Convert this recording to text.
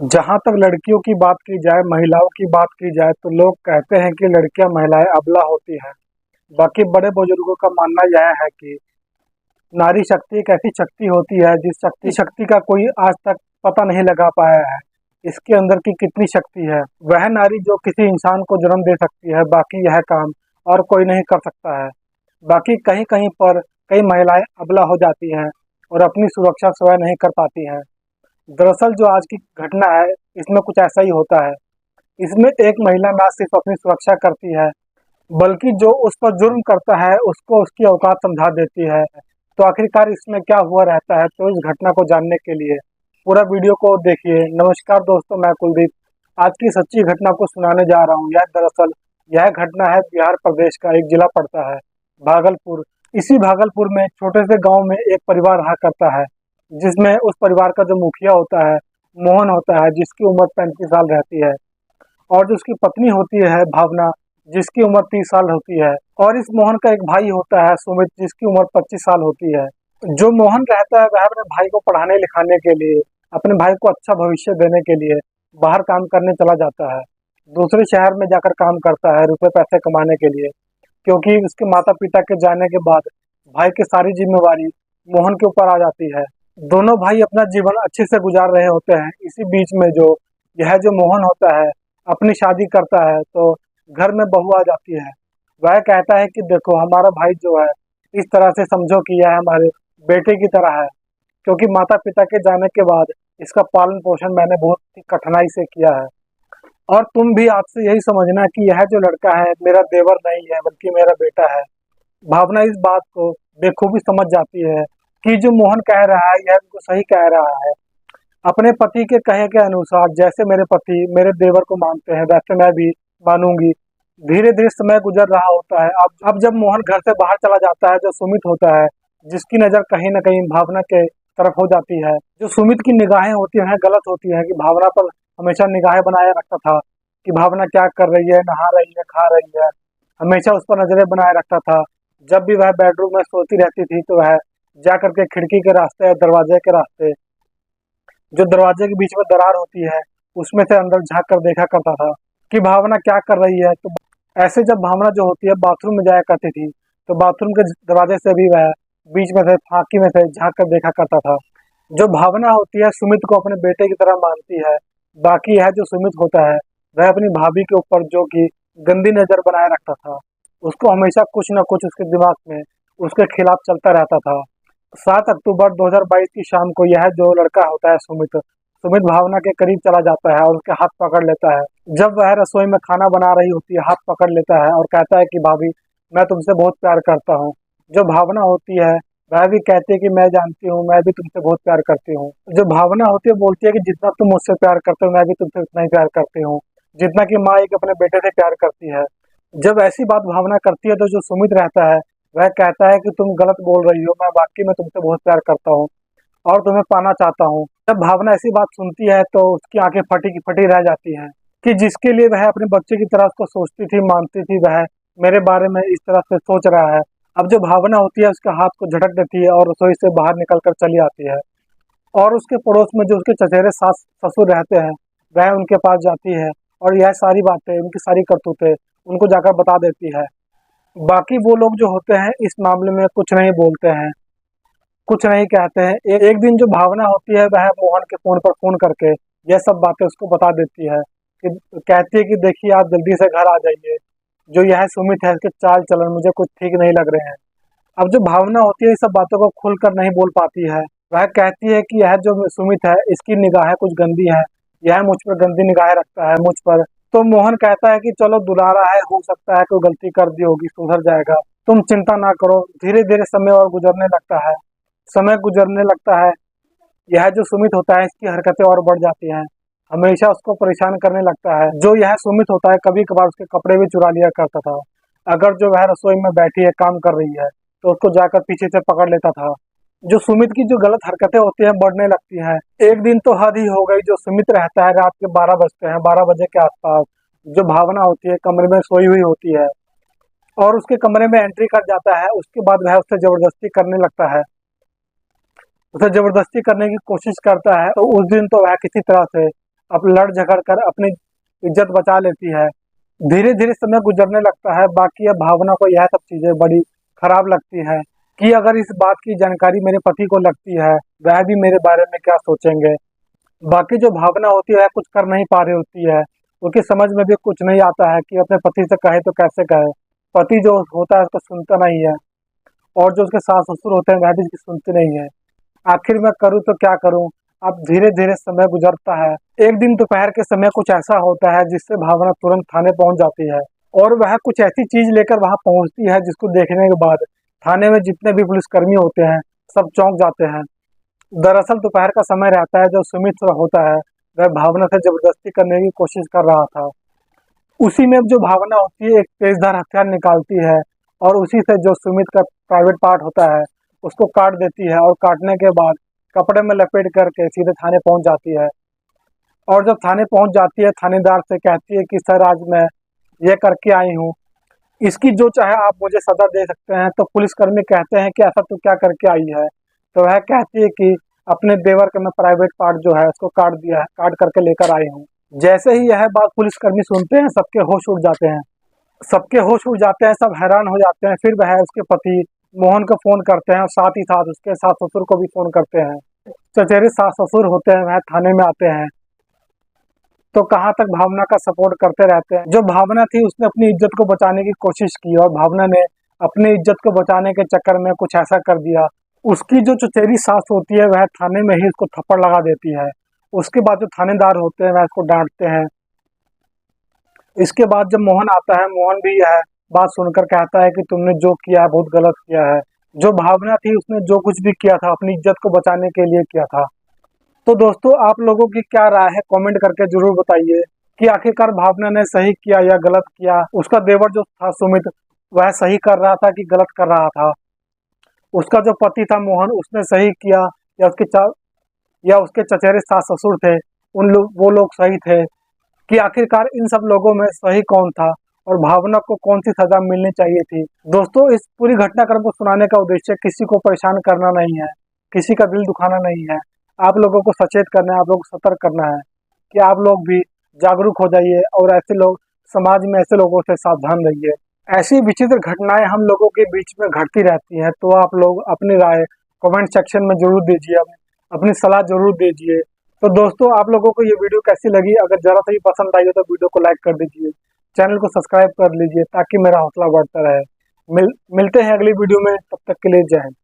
जहाँ तक लड़कियों की बात की जाए, महिलाओं की बात की जाए तो लोग कहते हैं कि लड़कियां महिलाएं अबला होती हैं। बाकी बड़े बुजुर्गों का मानना यह है कि नारी शक्ति एक ऐसी शक्ति होती है जिस शक्ति का कोई आज तक पता नहीं लगा पाया है। इसके अंदर की कितनी शक्ति है, वह नारी जो किसी इंसान को जन्म दे सकती है, बाकी यह काम और कोई नहीं कर सकता है। बाकी कहीं कहीं पर कई महिलाएं अबला हो जाती हैं और अपनी सुरक्षा स्वयं नहीं कर पाती हैं। दरअसल जो आज की घटना है, इसमें कुछ ऐसा ही होता है। इसमें एक महिला ना सिर्फ अपनी सुरक्षा करती है, बल्कि जो उस पर जुर्म करता है उसको उसकी औकात समझा देती है। तो आखिरकार इसमें क्या हुआ रहता है, तो इस घटना को जानने के लिए पूरा वीडियो को देखिए। नमस्कार दोस्तों, मैं कुलदीप आज की सच्ची घटना को सुनाने जा रहा हूँ। यह घटना है बिहार प्रदेश का एक जिला पड़ता है भागलपुर। इसी भागलपुर में छोटे से गांव में एक परिवार रहा करता है, जिसमें उस परिवार का जो मुखिया होता है मोहन होता है, जिसकी उम्र 35 साल रहती है, और जो उसकी पत्नी होती है भावना, जिसकी उम्र 30 साल होती है। और इस मोहन का एक भाई होता है सुमित, जिसकी उम्र 25 साल होती है। जो मोहन रहता है वह अपने भाई को पढ़ाने लिखाने के लिए, अपने भाई को अच्छा भविष्य देने के लिए बाहर काम करने चला जाता है। दूसरे शहर में जाकर काम करता है रुपए पैसे कमाने के लिए, क्योंकि उसके माता पिता के जाने के बाद भाई की सारी जिम्मेवारी मोहन के ऊपर आ जाती है। दोनों भाई अपना जीवन अच्छे से गुजार रहे होते हैं। इसी बीच में जो मोहन होता है अपनी शादी करता है, तो घर में बहू आ जाती है। वह कहता है कि देखो, हमारा भाई जो है, इस तरह से समझो कि यह हमारे बेटे की तरह है, क्योंकि माता पिता के जाने के बाद इसका पालन पोषण मैंने बहुत ही कठिनाई से किया है। और तुम भी आज से यही समझना कि यह जो लड़का है मेरा देवर नहीं है, बल्कि मेरा बेटा है। भावना इस बात को बेखूबी समझ जाती है कि जो मोहन कह रहा है यह बिल्कुल सही कह रहा है। अपने पति के कहे के अनुसार जैसे मेरे पति मेरे देवर को मानते हैं, वैसे मैं भी मानूंगी। धीरे धीरे समय गुजर रहा होता है। अब जब मोहन घर से बाहर चला जाता है, जो सुमित होता है, जिसकी नज़र कहीं न कहीं भावना के तरफ हो जाती है। जो सुमित की निगाहें होती हैं गलत होती हैं, कि भावना पर हमेशा निगाहें बनाए रखता था कि भावना क्या कर रही है, नहा रही है, खा रही है। हमेशा उस पर नजरें बनाए रखता था। जब भी वह बेडरूम में सोती रहती थी तो वह जा करके खिड़की के रास्ते या दरवाजे के रास्ते, जो दरवाजे के बीच में दरार होती है, उसमें से अंदर झांक कर देखा करता था कि भावना क्या कर रही है। तो ऐसे जब भावना जो होती है बाथरूम में जाया करती थी, तो बाथरूम के दरवाजे से भी वह बीच में से फाँकी में से झांक कर देखा करता था। जो भावना होती है सुमित को अपने बेटे की तरह मानती है। बाकी यह जो सुमित होता है वह अपनी भाभी के ऊपर जो कि गंदी नजर बनाए रखता था। उसको हमेशा कुछ न कुछ उसके दिमाग में उसके खिलाफ चलता रहता था। 7 अक्टूबर 2022 की शाम को यह जो लड़का होता है सुमित, भावना के करीब चला जाता है और उसके हाथ पकड़ लेता है। जब वह रसोई में खाना बना रही होती है, हाथ पकड़ लेता है और कहता है कि भाभी, मैं तुमसे बहुत प्यार करता हूँ। जो भावना होती है वह भी कहती है कि मैं जानती हूँ, मैं भी तुमसे बहुत प्यार करती हूँ। जो भावना होती है बोलती है कि जितना तुम मुझसे प्यार करते हो, मैं भी तुमसे उतना ही प्यार करती हूँ, जितना कि माँ एक अपने बेटे से प्यार करती है। जब ऐसी बात भावना करती है तो जो सुमित रहता है वह कहता है कि तुम गलत बोल रही हो, मैं वाकई में तुमसे बहुत प्यार करता हूँ और तुम्हें पाना चाहता हूँ। जब भावना ऐसी बात सुनती है तो उसकी आंखें फटी की फटी रह जाती हैं, कि जिसके लिए वह अपने बच्चे की तरह उसको सोचती थी, मानती थी, वह मेरे बारे में इस तरह से सोच रहा है। अब जो भावना होती है उसके हाथ को झटक देती है और रसोई से बाहर निकल कर चली आती है। और उसके पड़ोस में जो उसके चचेरे सास ससुर रहते हैं, वह उनके पास जाती है और यह सारी बातें, उनकी सारी करतूतें उनको जाकर बता देती है। बाकी वो लोग जो होते हैं इस मामले में कुछ नहीं बोलते हैं, कुछ नहीं कहते हैं। एक दिन जो भावना होती है वह मोहन के फोन पर फोन करके यह सब बातें उसको बता देती है, कि कहती है कि देखिए, आप जल्दी से घर आ जाइए। जो यह सुमित है इसके चाल चलन मुझे कुछ ठीक नहीं लग रहे हैं। अब जो भावना होती है इस सब बातों को खुलकर नहीं बोल पाती है। वह कहती है कि यह जो सुमित है इसकी निगाहें कुछ गंदी है, यह मुझ पर गंदी निगाहें रखता है, मुझ पर। तो मोहन कहता है कि चलो, दुलारा है, हो सकता है कोई गलती कर दी होगी, सुधर जाएगा, तुम चिंता ना करो। धीरे धीरे समय और गुजरने लगता है, समय गुजरने लगता है। यह जो सुमित होता है इसकी हरकतें और बढ़ जाती हैं, हमेशा उसको परेशान करने लगता है। जो यह सुमित होता है कभी कभार उसके कपड़े भी चुरा लिया करता था। अगर जो वह रसोई में बैठी है, काम कर रही है, तो उसको जाकर पीछे से पकड़ लेता था। जो सुमित की जो गलत हरकतें होती हैं बढ़ने लगती हैं। एक दिन तो हद ही हो गई। जो सुमित रहता है, रात के 12 बजते हैं, 12 बजे के आसपास जो भावना होती है कमरे में सोई हुई होती है और उसके कमरे में एंट्री कर जाता है। उसके बाद वह उससे जबरदस्ती करने लगता है, उसे जबरदस्ती करने की कोशिश करता है। तो उस दिन तो वह किसी तरह से अब लड़ झगड़ कर अपनी इज्जत बचा लेती है। धीरे धीरे समय गुजरने लगता है। बाकी अब भावना को यह सब चीजें बड़ी खराब लगती है कि अगर इस बात की जानकारी मेरे पति को लगती है, वह भी मेरे बारे में क्या सोचेंगे। बाकी जो भावना होती है कुछ कर नहीं पा रही होती है, उनकी समझ में भी कुछ नहीं आता है कि अपने पति से कहे तो कैसे कहे। पति जो होता है उसको सुनता नहीं है, और जो उसके सास ससुर होते हैं वह भी उसकी सुनते नहीं है। आखिर मैं करूँ तो क्या करूँ। अब धीरे धीरे समय गुजरता है। एक दिन दोपहर के समय कुछ ऐसा होता है जिससे भावना तुरंत थाने पहुंच जाती है, और वह कुछ ऐसी चीज लेकर वहां पहुंचती है जिसको देखने के बाद थाने में जितने भी पुलिसकर्मी होते हैं सब चौंक जाते हैं। दरअसल दोपहर का समय रहता है। जो सुमित होता है वह भावना से जबरदस्ती करने की कोशिश कर रहा था। उसी में जो भावना होती है एक तेजधार हथियार निकालती है, और उसी से जो सुमित का प्राइवेट पार्ट होता है उसको काट देती है, और काटने के बाद कपड़े में लपेट करके सीधे थाने पहुंच जाती है। और जब थाने पहुंच जाती है थानेदार से कहती है कि सर आज मैं ये करके आई हूँ, इसकी जो चाहे आप मुझे सजा दे सकते हैं। तो पुलिसकर्मी कहते हैं कि ऐसा तो क्या करके आई है। तो वह कहती है कि अपने देवर का मैं प्राइवेट पार्ट जो है उसको काट दिया है, काट करके लेकर आई हूँ। जैसे ही यह बात पुलिसकर्मी सुनते हैं सबके होश उड़ जाते हैं। सबके होश उड़ जाते हैं, सब हैरान हो जाते हैं। फिर वह उसके पति मोहन को फोन करते हैं, और साथ ही साथ उसके सास ससुर को भी फोन करते हैं। चचेरे सास ससुर होते हैं वह थाने में आते हैं, तो कहाँ तक भावना का सपोर्ट करते रहते हैं। जो भावना थी उसने अपनी इज्जत को बचाने की कोशिश की, और भावना ने अपनी इज्जत को बचाने के चक्कर में कुछ ऐसा कर दिया। उसकी जो चचेरी सास होती है वह थाने में ही उसको थप्पड़ लगा देती है। उसके बाद जो थानेदार होते हैं वह उसको डांटते हैं। इसके बाद जब मोहन आता है, मोहन भी यह बात सुनकर कहता है कि तुमने जो किया है बहुत गलत किया है। जो भावना थी उसने जो कुछ भी किया था अपनी इज्जत को बचाने के लिए किया था। तो दोस्तों आप लोगों की क्या राय है कमेंट करके जरूर बताइए कि आखिरकार भावना ने सही किया या गलत किया। उसका देवर जो था सुमित वह सही कर रहा था कि गलत कर रहा था। उसका जो पति था मोहन उसने सही किया, या उसके चचेरे सास ससुर थे वो लोग सही थे। कि आखिरकार इन सब लोगों में सही कौन था, और भावना को कौन सी सजा मिलनी चाहिए थी। दोस्तों इस पूरी घटनाक्रम को सुनाने का उद्देश्य किसी को परेशान करना नहीं है, किसी का दिल दुखाना नहीं है। आप लोगों को सचेत करना है, आप लोगों को सतर्क करना है कि आप लोग भी जागरूक हो जाइए, और ऐसे लोग समाज में ऐसे लोगों से सावधान रहिए। ऐसी विचित्र घटनाएं हम लोगों के बीच में घटती रहती हैं, तो आप लोग अपनी राय कमेंट सेक्शन में जरूर दीजिए, अपनी सलाह जरूर दीजिए। तो दोस्तों आप लोगों को ये वीडियो कैसी लगी, अगर जरा सा भी पसंद आई हो तो वीडियो को लाइक कर दीजिए, चैनल को सब्सक्राइब कर लीजिए ताकि मेरा हौसला बढ़ता रहे। मिलते हैं अगली वीडियो में, तब तक के लिए जय हिंद।